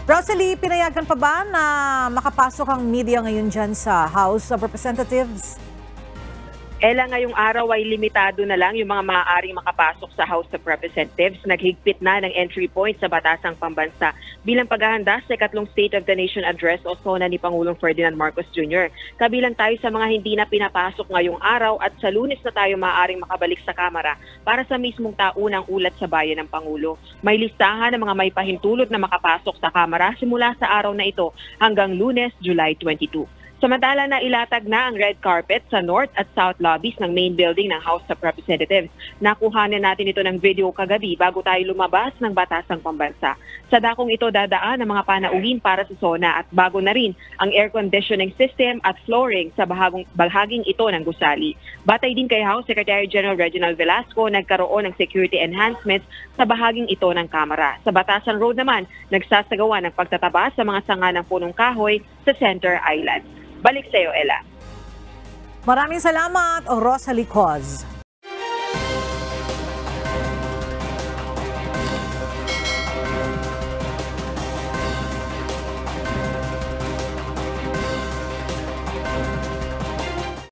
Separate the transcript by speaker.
Speaker 1: Rosalie, pinayagan pa ba na makapasok ang media ngayon dyan sa House of Representatives?
Speaker 2: Ela, ngayong araw ay limitado na lang yung mga maaaring makapasok sa House of Representatives. Naghigpit na ng entry point sa Batasang Pambansa bilang paghahanda sa ikatlong State of the Nation Address o SONA ni Pangulong Ferdinand Marcos Jr. Kabilang tayo sa mga hindi na pinapasok ngayong araw at sa Lunes na tayo maaaring makabalik sa Kamara para sa mismong taunang ulat sa bayan ng Pangulo. May listahan ng mga may pahintulot na makapasok sa Kamara simula sa araw na ito hanggang Lunes, July 22. Samantala na ilatag na ang red carpet sa North at South lobbies ng main building ng House of Representatives. Nakuhanan natin ito ng video kagabi bago tayo lumabas ng Batasang Pambansa. Sa dakong ito dadaan ang mga panauhin para sa SONA at bago na rin ang air conditioning system at flooring sa bahaging ito ng gusali. Batay din kay House Secretary General Reginald Velasco, nagkaroon ng security enhancements sa bahaging ito ng Kamara. Sa Batasan Road naman, nagsasagawa ng pagtataba sa mga sanga ng punong kahoy sa Center Island. Balik sa iyo, Ella.
Speaker 1: Maraming salamat, Rosalie Coz.